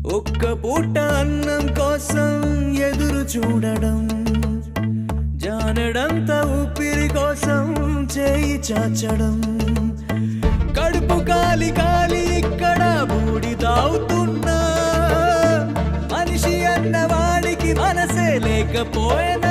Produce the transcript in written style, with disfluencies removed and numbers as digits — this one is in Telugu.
ఒక్క పూట అన్నం కోసం ఎదురు చూడడం, జానడంత ఊపిరి కోసం చేయి చాచడం, కడుపు కాలి కాలి ఇక్కడ బూడి తాగుతున్నా, మనిషి అన్నవాడికి మనసే లేకపోయినా